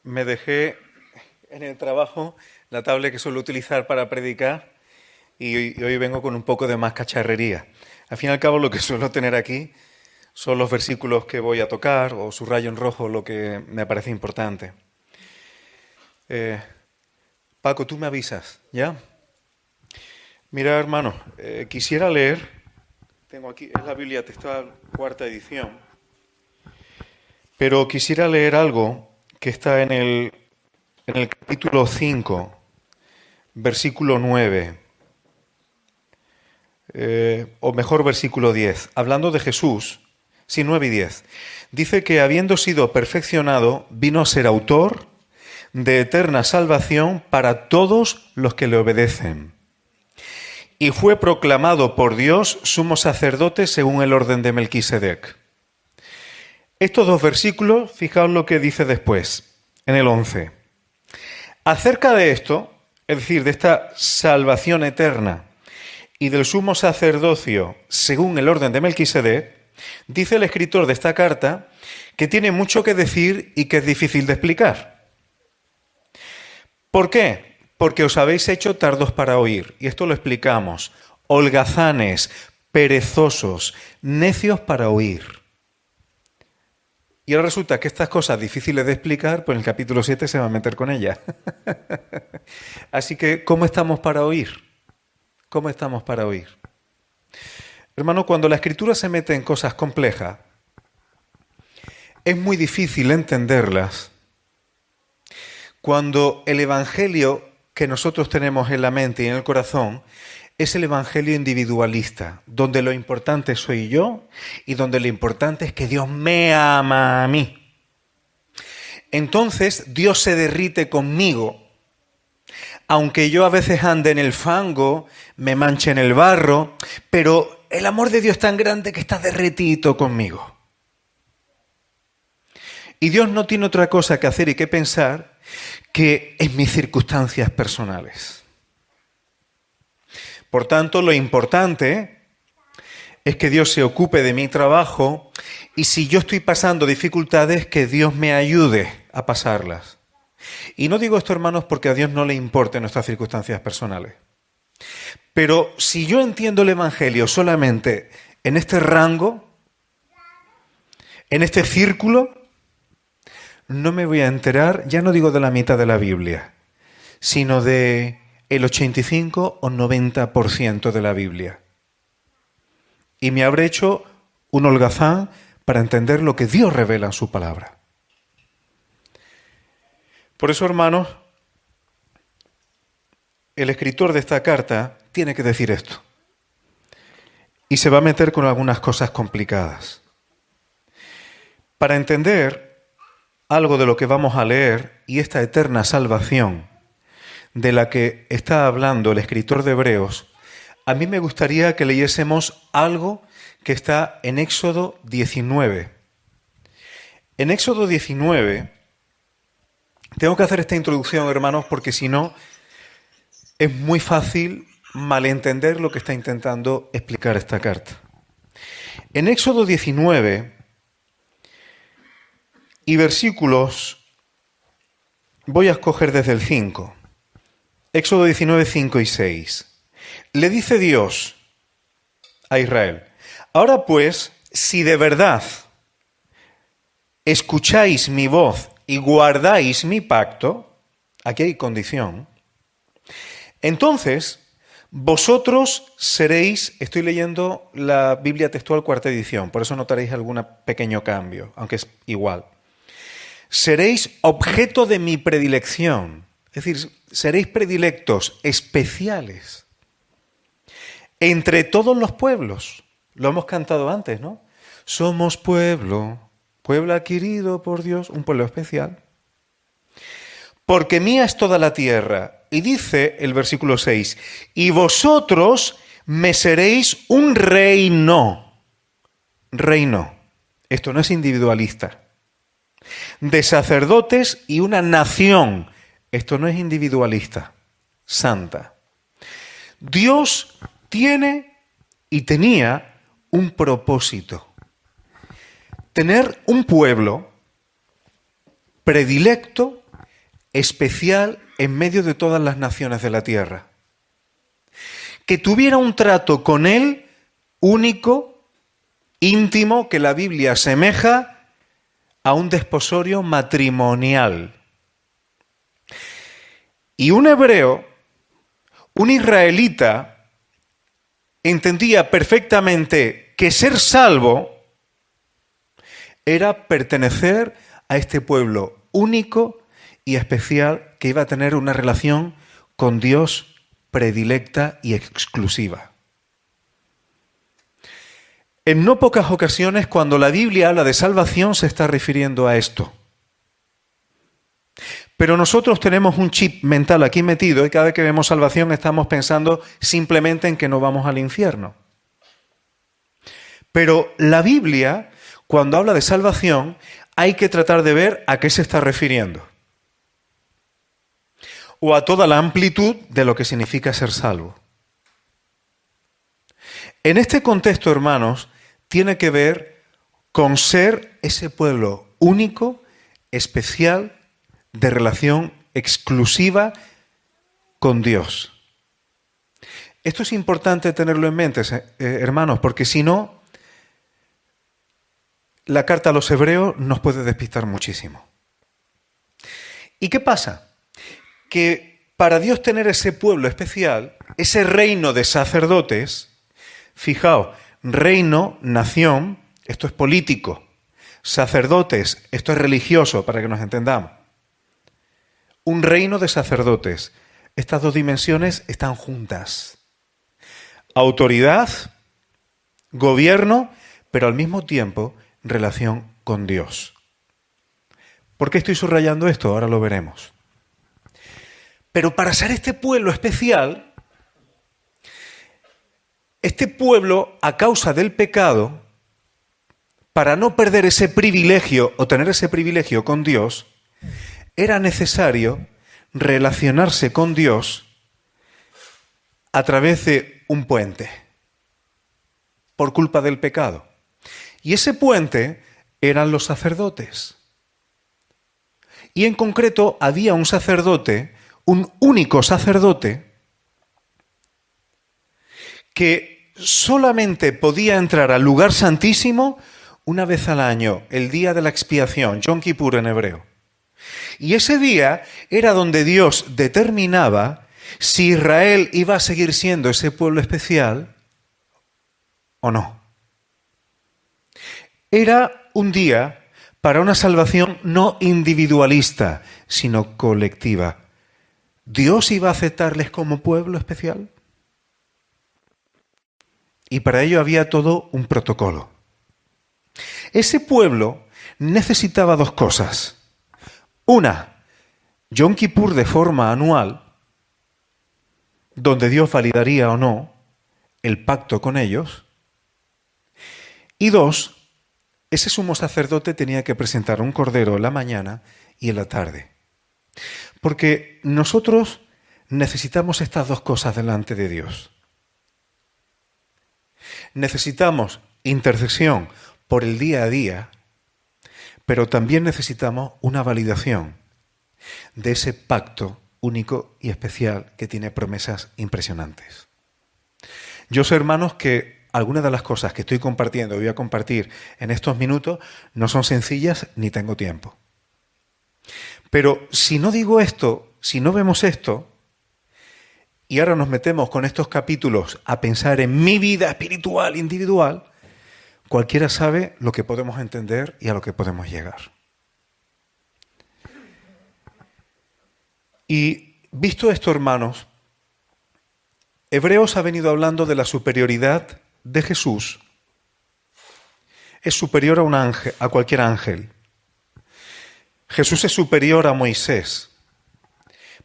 me dejé en el trabajo la tablet que suelo utilizar para predicar y hoy vengo con un poco de más cacharrería. Al fin y al cabo lo que suelo tener aquí son los versículos que voy a tocar o subrayo en rojo lo que me parece importante. Eh, Paco, tú me avisas, ¿ya? Mira, hermano, quisiera leer, tengo aquí, es la Biblia textual, cuarta edición, pero quisiera leer algo que está en el capítulo 5, versículo 9, o mejor versículo 10, hablando de Jesús, sí, 9 y 10. Dice que habiendo sido perfeccionado, vino a ser autor de eterna salvación para todos los que le obedecen. Y fue proclamado por Dios sumo sacerdote según el orden de Melquisedec. Estos dos versículos, fijaos lo que dice después, en el 11. Acerca de esto, es decir, de esta salvación eterna y del sumo sacerdocio según el orden de Melquisedec, dice el escritor de esta carta que tiene mucho que decir y que es difícil de explicar. ¿Por qué? Porque os habéis hecho tardos para oír, y esto lo explicamos, holgazanes, perezosos, necios para oír. Y ahora resulta que estas cosas difíciles de explicar, pues en el capítulo 7 se va a meter con ellas. Así que, ¿cómo estamos para oír? ¿Cómo estamos para oír? Hermano, cuando la Escritura se mete en cosas complejas, es muy difícil entenderlas. Cuando el Evangelio que nosotros tenemos en la mente y en el corazón es el evangelio individualista, donde lo importante soy yo y donde lo importante es que Dios me ama a mí. Entonces Dios se derrite conmigo, aunque yo a veces ande en el fango, me manche en el barro, pero el amor de Dios es tan grande que está derretido conmigo. Y Dios no tiene otra cosa que hacer y que pensar que en mis circunstancias personales. Por tanto, lo importante es que Dios se ocupe de mi trabajo y si yo estoy pasando dificultades, que Dios me ayude a pasarlas. Y no digo esto, hermanos, porque a Dios no le importen nuestras circunstancias personales. Pero si yo entiendo el Evangelio solamente en este rango, en este círculo, no me voy a enterar, ya no digo de la mitad de la Biblia, sino de el 85 o 90% de la Biblia. Y me habré hecho un holgazán para entender lo que Dios revela en su palabra. Por eso, hermanos, el escritor de esta carta tiene que decir esto. Y se va a meter con algunas cosas complicadas. Para entender algo de lo que vamos a leer y esta eterna salvación de la que está hablando el escritor de Hebreos, a mí me gustaría que leyésemos algo que está en Éxodo 19. En Éxodo 19, tengo que hacer esta introducción, hermanos, porque si no, es muy fácil malentender lo que está intentando explicar esta carta. En Éxodo 19 y versículos, voy a escoger desde el 5. Éxodo 19, 5 y 6. Le dice Dios a Israel: ahora pues, si de verdad escucháis mi voz y guardáis mi pacto, aquí hay condición, entonces vosotros seréis, estoy leyendo la Biblia textual cuarta edición, por eso notaréis algún pequeño cambio, aunque es igual. Seréis objeto de mi predilección, es decir, seréis predilectos, especiales, entre todos los pueblos. Lo hemos cantado antes, ¿no? Somos pueblo, pueblo adquirido por Dios, un pueblo especial. Porque mía es toda la tierra. Y dice el versículo 6, y vosotros me seréis un reino. Reino. Esto no es individualista. De sacerdotes y una nación. Esto no es individualista. Santa. Dios tiene y tenía un propósito. Tener un pueblo predilecto especial en medio de todas las naciones de la tierra. Que tuviera un trato con Él único, íntimo, que la Biblia asemeja a un desposorio matrimonial. Y un hebreo, un israelita, entendía perfectamente que ser salvo era pertenecer a este pueblo único y especial que iba a tener una relación con Dios predilecta y exclusiva. En no pocas ocasiones, cuando la Biblia habla de salvación, se está refiriendo a esto. Pero nosotros tenemos un chip mental aquí metido y cada vez que vemos salvación estamos pensando simplemente en que no vamos al infierno. Pero la Biblia, cuando habla de salvación, hay que tratar de ver a qué se está refiriendo. O a toda la amplitud de lo que significa ser salvo. En este contexto, hermanos, tiene que ver con ser ese pueblo único, especial, de relación exclusiva con Dios. Esto es importante tenerlo en mente, hermanos, porque si no, la carta a los hebreos nos puede despistar muchísimo. ¿Y qué pasa? Que para Dios tener ese pueblo especial, ese reino de sacerdotes, fijaos, reino, nación, esto es político, sacerdotes, esto es religioso, para que nos entendamos. Un reino de sacerdotes. Estas dos dimensiones están juntas. Autoridad, gobierno, pero al mismo tiempo relación con Dios. ¿Por qué estoy subrayando esto? Ahora lo veremos. Pero para ser este pueblo especial, este pueblo, a causa del pecado, para no perder ese privilegio o tener ese privilegio con Dios, era necesario relacionarse con Dios a través de un puente, por culpa del pecado. Y ese puente eran los sacerdotes. Y en concreto había un sacerdote, un único sacerdote, que solamente podía entrar al lugar santísimo una vez al año, el día de la expiación, Yom Kippur en hebreo. Y ese día era donde Dios determinaba si Israel iba a seguir siendo ese pueblo especial o no. Era un día para una salvación no individualista, sino colectiva. ¿Dios iba a aceptarles como pueblo especial? Y para ello había todo un protocolo. Ese pueblo necesitaba dos cosas. Una, Yom Kippur de forma anual, donde Dios validaría o no el pacto con ellos. Y dos, ese sumo sacerdote tenía que presentar un cordero en la mañana y en la tarde. Porque nosotros necesitamos estas dos cosas delante de Dios. Necesitamos intercesión por el día a día, pero también necesitamos una validación de ese pacto único y especial que tiene promesas impresionantes. Yo sé, hermanos, que algunas de las cosas que estoy compartiendo y voy a compartir en estos minutos no son sencillas ni tengo tiempo. Pero si no digo esto, si no vemos esto, y ahora nos metemos con estos capítulos a pensar en mi vida espiritual individual, cualquiera sabe lo que podemos entender y a lo que podemos llegar. Y visto esto, hermanos, Hebreos ha venido hablando de la superioridad de Jesús. Es superior a un ángel, a cualquier ángel. Jesús es superior a Moisés.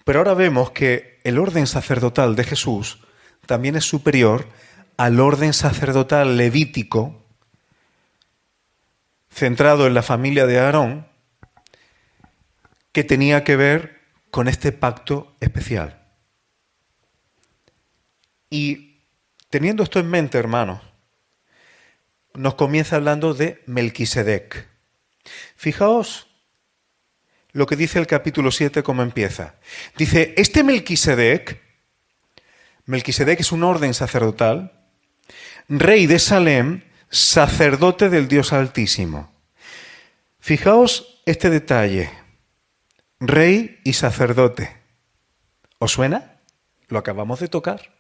Pero ahora vemos que el orden sacerdotal de Jesús también es superior al orden sacerdotal levítico centrado en la familia de Aarón, que tenía que ver con este pacto especial. Y teniendo esto en mente, hermanos, nos comienza hablando de Melquisedec. Fijaos lo que dice el capítulo 7, cómo empieza. Dice, este Melquisedec es un orden sacerdotal, rey de Salem, sacerdote del Dios Altísimo. Fijaos este detalle, rey y sacerdote. ¿Os suena? Lo acabamos de tocar.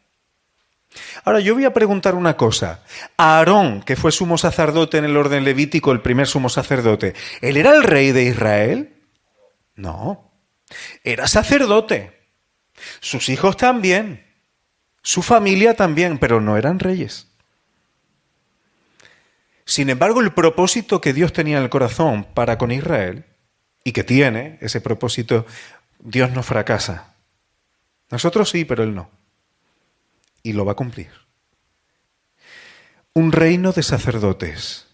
Ahora yo voy a preguntar una cosa. Aarón, que fue sumo sacerdote en el orden levítico, el primer sumo sacerdote, ¿él era el rey de Israel? No, era sacerdote. Sus hijos también, su familia también, pero no eran reyes. Sin embargo, el propósito que Dios tenía en el corazón para con Israel, y que tiene ese propósito, Dios no fracasa. Nosotros sí, pero Él no. Y lo va a cumplir. Un reino de sacerdotes.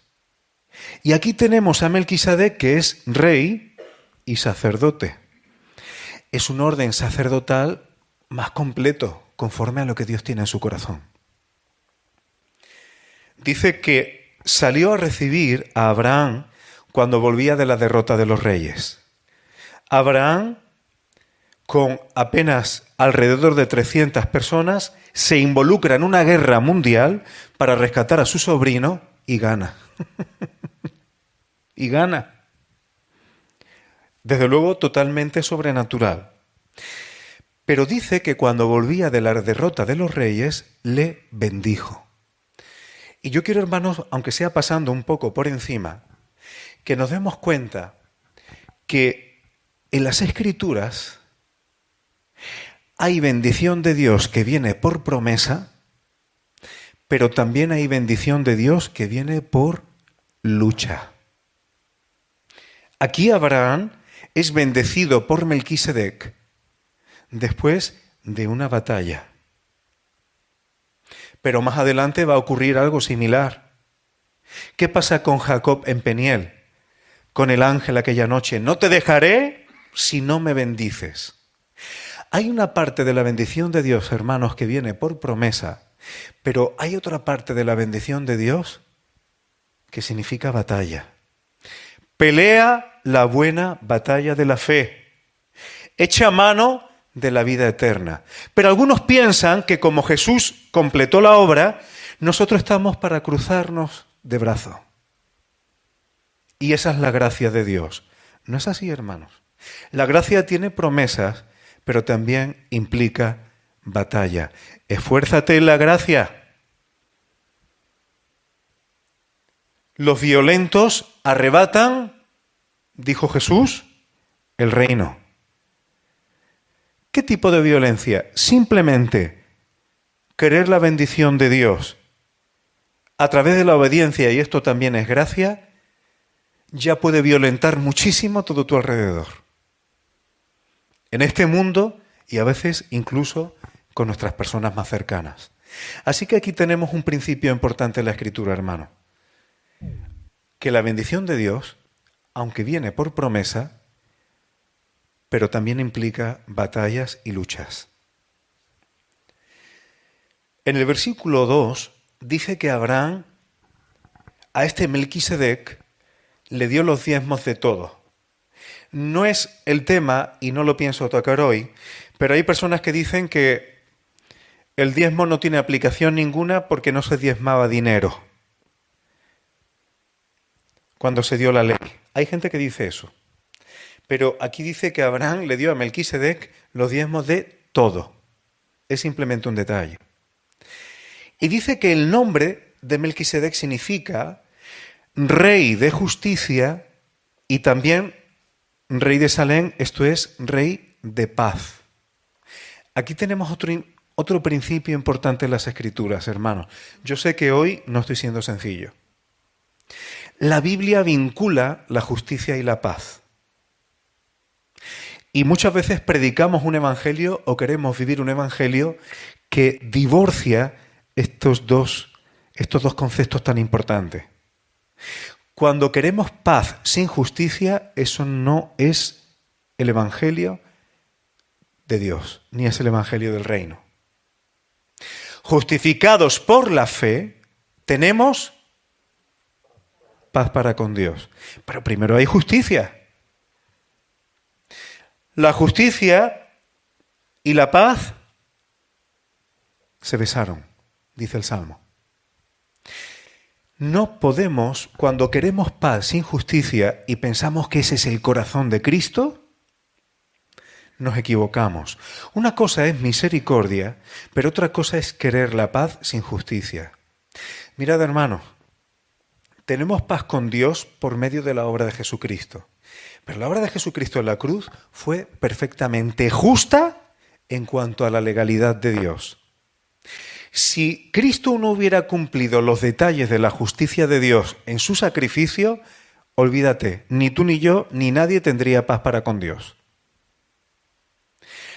Y aquí tenemos a Melquisedec, que es rey y sacerdote. Es un orden sacerdotal más completo, conforme a lo que Dios tiene en su corazón. Dice que salió a recibir a Abraham cuando volvía de la derrota de los reyes. Abraham, con apenas alrededor de 300 personas, se involucra en una guerra mundial para rescatar a su sobrino y gana. Y gana. Desde luego, totalmente sobrenatural. Pero dice que cuando volvía de la derrota de los reyes, le bendijo. Y yo quiero, hermanos, aunque sea pasando un poco por encima, que nos demos cuenta que en las Escrituras hay bendición de Dios que viene por promesa, pero también hay bendición de Dios que viene por lucha. Aquí Abraham es bendecido por Melquisedec después de una batalla. Pero más adelante va a ocurrir algo similar. ¿Qué pasa con Jacob en Peniel? Con el ángel aquella noche. No te dejaré si no me bendices. Hay una parte de la bendición de Dios, hermanos, que viene por promesa, pero hay otra parte de la bendición de Dios que significa batalla. Pelea la buena batalla de la fe. Echa mano de la vida eterna. Pero algunos piensan que como Jesús completó la obra, nosotros estamos para cruzarnos de brazo. Y esa es la gracia de Dios. No es así, hermanos. La gracia tiene promesas, pero también implica batalla. Esfuérzate en la gracia. Los violentos arrebatan, dijo Jesús, el reino. ¿Qué tipo de violencia? Simplemente querer la bendición de Dios a través de la obediencia, y esto también es gracia, ya puede violentar muchísimo todo tu alrededor. En este mundo y a veces incluso con nuestras personas más cercanas. Así que aquí tenemos un principio importante en la Escritura, hermano. Que la bendición de Dios, aunque viene por promesa, pero también implica batallas y luchas. En el versículo 2 dice que Abraham a este Melquisedec le dio los diezmos de todo. No es el tema y no lo pienso tocar hoy, pero hay personas que dicen que el diezmo no tiene aplicación ninguna porque no se diezmaba dinero cuando se dio la ley. Hay gente que dice eso. Pero aquí dice que Abraham le dio a Melquisedec los diezmos de todo. Es simplemente un detalle. Y dice que el nombre de Melquisedec significa rey de justicia y también rey de Salem, esto es, rey de paz. Aquí tenemos otro principio importante en las Escrituras, hermanos. Yo sé que hoy no estoy siendo sencillo. La Biblia vincula la justicia y la paz. Y muchas veces predicamos un evangelio o queremos vivir un evangelio que divorcia estos dos conceptos tan importantes. Cuando queremos paz sin justicia, eso no es el evangelio de Dios, ni es el evangelio del reino. Justificados por la fe, tenemos paz para con Dios. Pero primero hay justicia. La justicia y la paz se besaron, dice el Salmo. No podemos, cuando queremos paz sin justicia y pensamos que ese es el corazón de Cristo, nos equivocamos. Una cosa es misericordia, pero otra cosa es querer la paz sin justicia. Mirad, hermanos, tenemos paz con Dios por medio de la obra de Jesucristo. Pero la obra de Jesucristo en la cruz fue perfectamente justa en cuanto a la legalidad de Dios. Si Cristo no hubiera cumplido los detalles de la justicia de Dios en su sacrificio, olvídate, ni tú ni yo, ni nadie tendría paz para con Dios.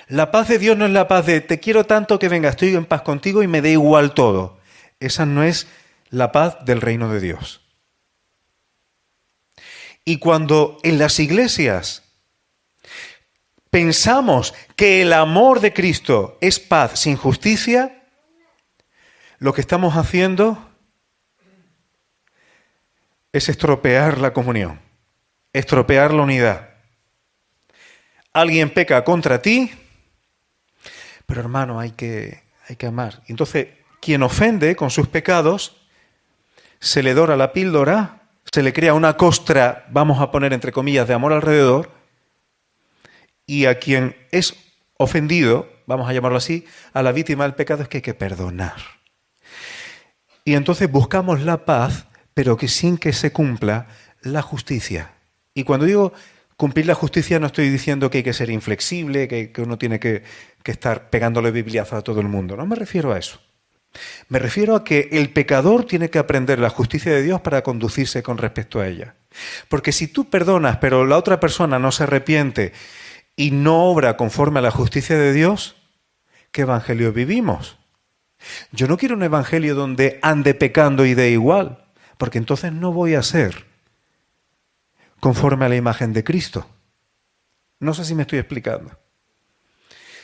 La paz de Dios no es la paz de te quiero tanto que venga, estoy en paz contigo y me da igual todo. Esa no es la paz del reino de Dios. Y cuando en las iglesias pensamos que el amor de Cristo es paz sin justicia, lo que estamos haciendo es estropear la comunión, estropear la unidad. Alguien peca contra ti, pero hermano, hay que amar. Entonces, quien ofende con sus pecados, se le dora la píldora, se le crea una costra, vamos a poner entre comillas, de amor alrededor, y a quien es ofendido, vamos a llamarlo así, a la víctima del pecado es que hay que perdonar. Y entonces buscamos la paz, pero que sin que se cumpla la justicia. Y cuando digo cumplir la justicia no estoy diciendo que hay que ser inflexible, que uno tiene que estar pegándole bibliazos a todo el mundo. No me refiero a eso. Me refiero a que el pecador tiene que aprender la justicia de Dios para conducirse con respecto a ella. Porque si tú perdonas, pero la otra persona no se arrepiente y no obra conforme a la justicia de Dios, ¿qué evangelio vivimos? Yo no quiero un evangelio donde ande pecando y dé igual, porque entonces no voy a ser conforme a la imagen de Cristo. No sé si me estoy explicando.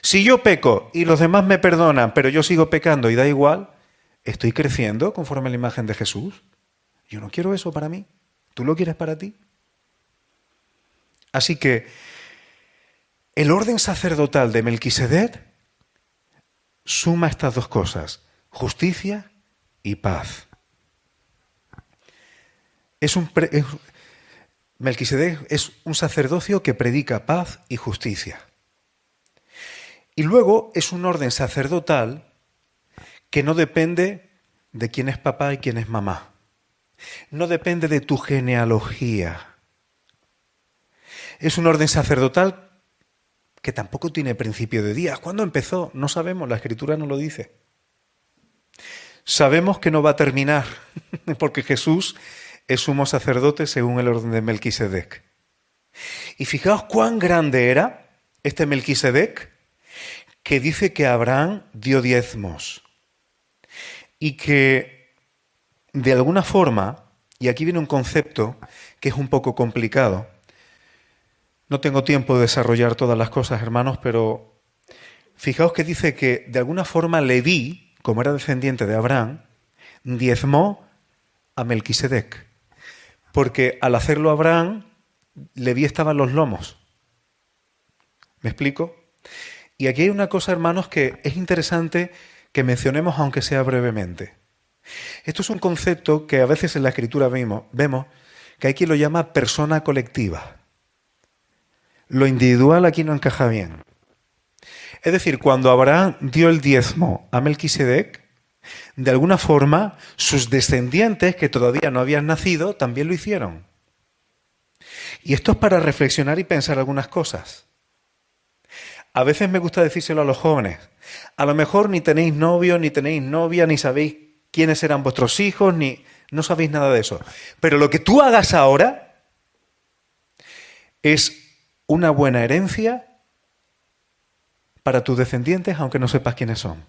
Si yo peco y los demás me perdonan, pero yo sigo pecando y da igual, ¿estoy creciendo conforme a la imagen de Jesús? Yo no quiero eso para mí. ¿Tú lo quieres para ti? Así que el orden sacerdotal de Melquisedec suma estas dos cosas, justicia y paz. Melquisedec es un sacerdocio que predica paz y justicia. Y luego es un orden sacerdotal que no depende de quién es papá y quién es mamá. No depende de tu genealogía. Es un orden sacerdotal que tampoco tiene principio de días. ¿Cuándo empezó? No sabemos, la Escritura no lo dice. Sabemos que no va a terminar, porque Jesús es sumo sacerdote según el orden de Melquisedec. Y fijaos cuán grande era este Melquisedec, que dice que Abraham dio diezmos. Y que, de alguna forma, y aquí viene un concepto que es un poco complicado. No tengo tiempo de desarrollar todas las cosas, hermanos, pero fijaos que dice que de alguna forma Leví, como era descendiente de Abraham, diezmó a Melquisedec. Porque al hacerlo Abraham, Leví estaba en los lomos. ¿Me explico? Y aquí hay una cosa, hermanos, que es interesante que mencionemos, aunque sea brevemente. Esto es un concepto que a veces en la Escritura vemos que hay quien lo llama persona colectiva. Lo individual aquí no encaja bien. Es decir, cuando Abraham dio el diezmo a Melquisedec, de alguna forma sus descendientes, que todavía no habían nacido, también lo hicieron. Y esto es para reflexionar y pensar algunas cosas. A veces me gusta decírselo a los jóvenes. A lo mejor ni tenéis novio, ni tenéis novia, ni sabéis quiénes eran vuestros hijos, ni no sabéis nada de eso. Pero lo que tú hagas ahora es una buena herencia para tus descendientes, aunque no sepas quiénes son.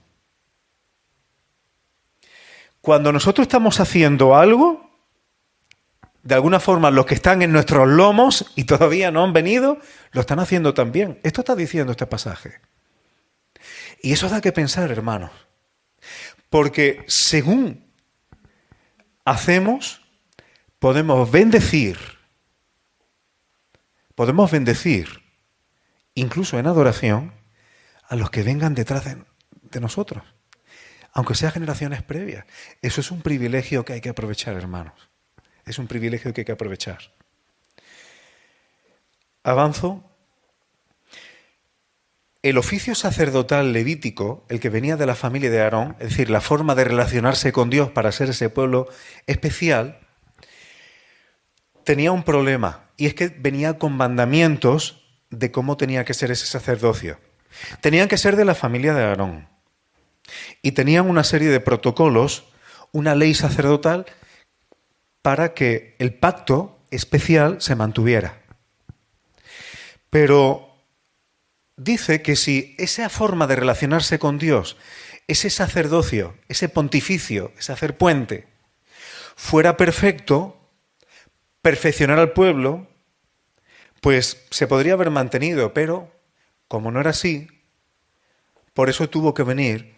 Cuando nosotros estamos haciendo algo, de alguna forma los que están en nuestros lomos y todavía no han venido, lo están haciendo también. Esto está diciendo este pasaje. Y eso da que pensar, hermanos. Porque según hacemos, podemos bendecir incluso en adoración, a los que vengan detrás de nosotros, aunque sea generaciones previas. Eso es un privilegio que hay que aprovechar, hermanos. Es un privilegio que hay que aprovechar. Avanzo. El oficio sacerdotal levítico, el que venía de la familia de Aarón, es decir, la forma de relacionarse con Dios para ser ese pueblo especial, tenía un problema, y es que venía con mandamientos de cómo tenía que ser ese sacerdocio. Tenían que ser de la familia de Aarón, y tenían una serie de protocolos, una ley sacerdotal, para que el pacto especial se mantuviera. Pero dice que si esa forma de relacionarse con Dios, ese sacerdocio, ese pontificio, ese hacer puente, fuera perfecto, perfeccionar al pueblo, pues se podría haber mantenido, pero como no era así, por eso tuvo que venir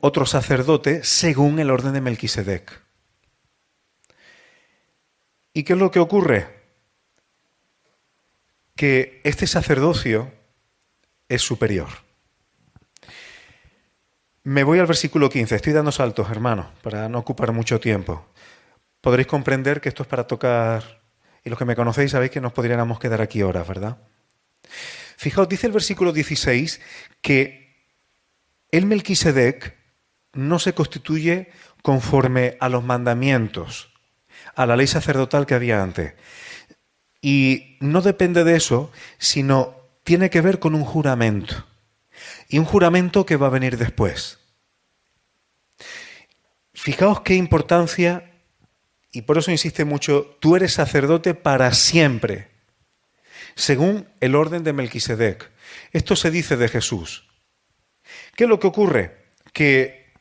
otro sacerdote según el orden de Melquisedec. ¿Y qué es lo que ocurre? Que este sacerdocio es superior. Me voy al versículo 15. Estoy dando saltos, hermanos, para no ocupar mucho tiempo. Podréis comprender que esto es para tocar, y los que me conocéis sabéis que nos podríamos quedar aquí horas, ¿verdad? Fijaos, dice el versículo 16 que el Melquisedec no se constituye conforme a los mandamientos, a la ley sacerdotal que había antes. Y no depende de eso, sino tiene que ver con un juramento. Y un juramento que va a venir después. Fijaos qué importancia, y por eso insiste mucho, tú eres sacerdote para siempre, según el orden de Melquisedec. Esto se dice de Jesús. ¿Qué es lo que ocurre? Que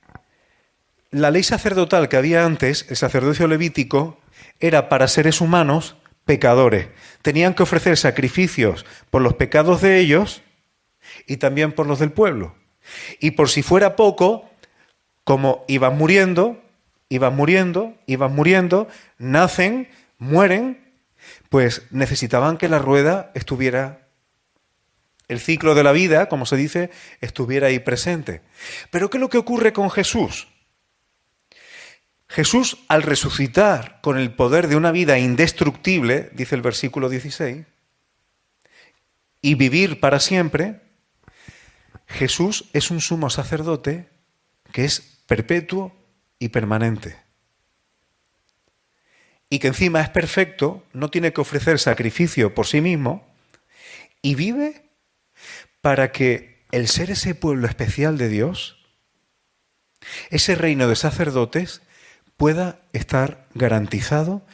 la ley sacerdotal que había antes, el sacerdocio levítico, era para seres humanos pecadores. Tenían que ofrecer sacrificios por los pecados de ellos y también por los del pueblo. Y por si fuera poco, como iban muriendo, nacen, mueren, pues necesitaban que la rueda estuviera, el ciclo de la vida, como se dice, estuviera ahí presente. Pero ¿qué es lo que ocurre con Jesús? Jesús, al resucitar con el poder de una vida indestructible, dice el versículo 16, y vivir para siempre, Jesús es un sumo sacerdote que es perpetuo y permanente. Y que encima es perfecto, no tiene que ofrecer sacrificio por sí mismo, y vive para que el ser ese pueblo especial de Dios, ese reino de sacerdotes, pueda estar garantizado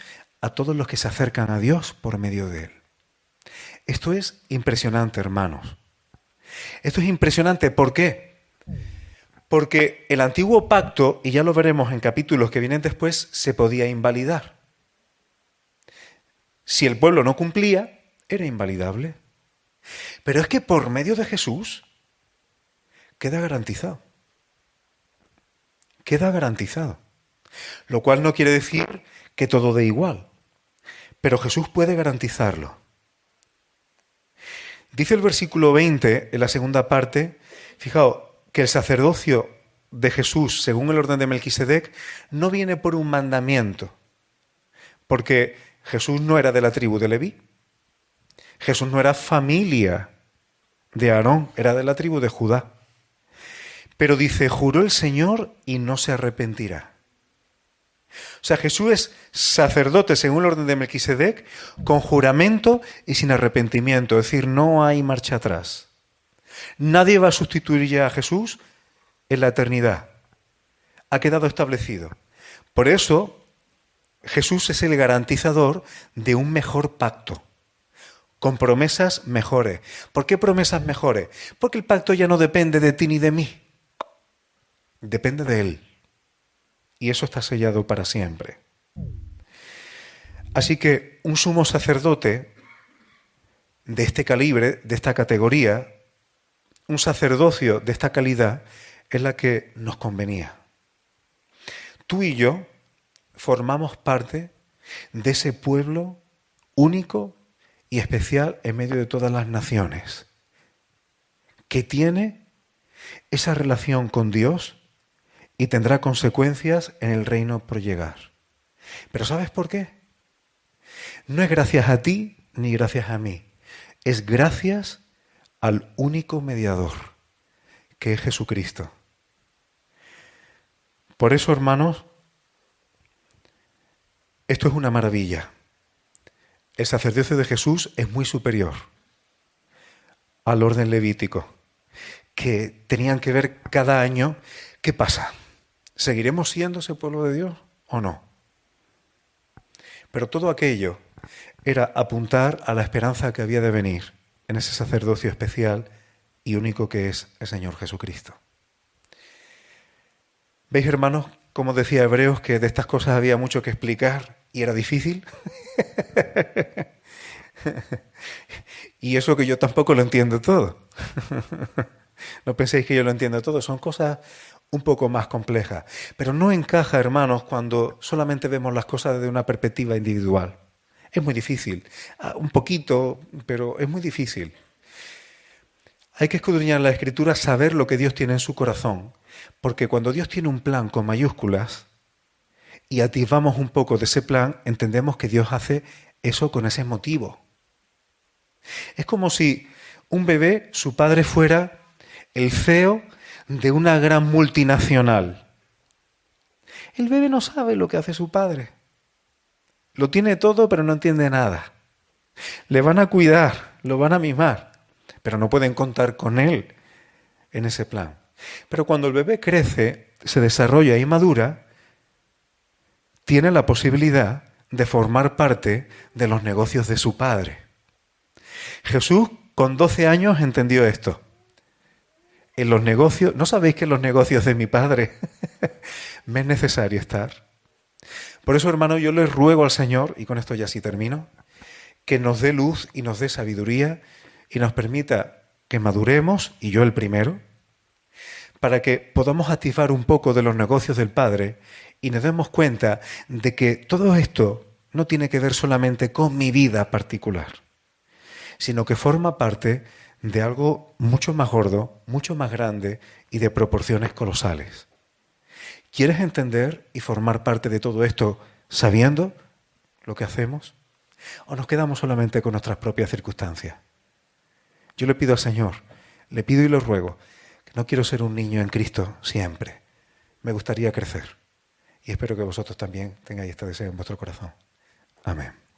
a todos los que se acercan a Dios por medio de Él. Esto es impresionante, hermanos. Esto es impresionante, ¿por qué? Porque el antiguo pacto, y ya lo veremos en capítulos que vienen después, se podía invalidar. Si el pueblo no cumplía, era invalidable. Pero es que por medio de Jesús queda garantizado. Queda garantizado. Lo cual no quiere decir que todo dé igual, pero Jesús puede garantizarlo. Dice el versículo 20, en la segunda parte, fijaos, que el sacerdocio de Jesús, según el orden de Melquisedec, no viene por un mandamiento, porque Jesús no era de la tribu de Leví, Jesús no era familia de Aarón, era de la tribu de Judá. Pero dice, juró el Señor y no se arrepentirá. O sea, Jesús es sacerdote según el orden de Melquisedec, con juramento y sin arrepentimiento. Es decir, no hay marcha atrás. Nadie va a sustituir ya a Jesús en la eternidad. Ha quedado establecido. Por eso, Jesús es el garantizador de un mejor pacto, con promesas mejores. ¿Por qué promesas mejores? Porque el pacto ya no depende de ti ni de mí. Depende de Él. Y eso está sellado para siempre. Así que un sumo sacerdote de este calibre, de esta categoría, un sacerdocio de esta calidad, es la que nos convenía. Tú y yo formamos parte de ese pueblo único y especial en medio de todas las naciones. que tiene esa relación con Dios y tendrá consecuencias en el reino por llegar. Pero ¿sabes por qué? No es gracias a ti ni gracias a mí. Es gracias al único mediador, que es Jesucristo. Por eso, hermanos, esto es una maravilla. El sacerdocio de Jesús es muy superior al orden levítico, que tenían que ver cada año qué pasa. ¿Seguiremos siendo ese pueblo de Dios o no? Pero todo aquello era apuntar a la esperanza que había de venir en ese sacerdocio especial y único que es el Señor Jesucristo. ¿Veis, hermanos, como decía Hebreos, que de estas cosas había mucho que explicar y era difícil? Y eso que yo tampoco lo entiendo todo. No penséis que yo lo entiendo todo, son cosas un poco más complejas. Pero no encaja, hermanos, cuando solamente vemos las cosas desde una perspectiva individual. Es muy difícil. Un poquito, pero es muy difícil. Hay que escudriñar la Escritura, saber lo que Dios tiene en su corazón. Porque cuando Dios tiene un plan con mayúsculas y atisbamos un poco de ese plan, entendemos que Dios hace eso con ese motivo. Es como si un bebé, su padre fuera el CEO de una gran multinacional. El bebé no sabe lo que hace su padre. Lo tiene todo, pero no entiende nada. Le van a cuidar, lo van a mimar, pero no pueden contar con él en ese plan. Pero cuando el bebé crece, se desarrolla y madura, tiene la posibilidad de formar parte de los negocios de su padre. Jesús, con 12 años, entendió esto. En los negocios, ¿no sabéis que en los negocios de mi padre me es necesario estar? Por eso, hermano, yo les ruego al Señor, y con esto ya sí termino, que nos dé luz y nos dé sabiduría y nos permita que maduremos, y yo el primero, para que podamos activar un poco de los negocios del Padre y nos demos cuenta de que todo esto no tiene que ver solamente con mi vida particular, sino que forma parte de algo mucho más gordo, mucho más grande y de proporciones colosales. ¿Quieres entender y formar parte de todo esto sabiendo lo que hacemos? ¿O nos quedamos solamente con nuestras propias circunstancias? Yo le pido al Señor, le pido y le ruego, que no quiero ser un niño en Cristo siempre. Me gustaría crecer. Y espero que vosotros también tengáis este deseo en vuestro corazón. Amén.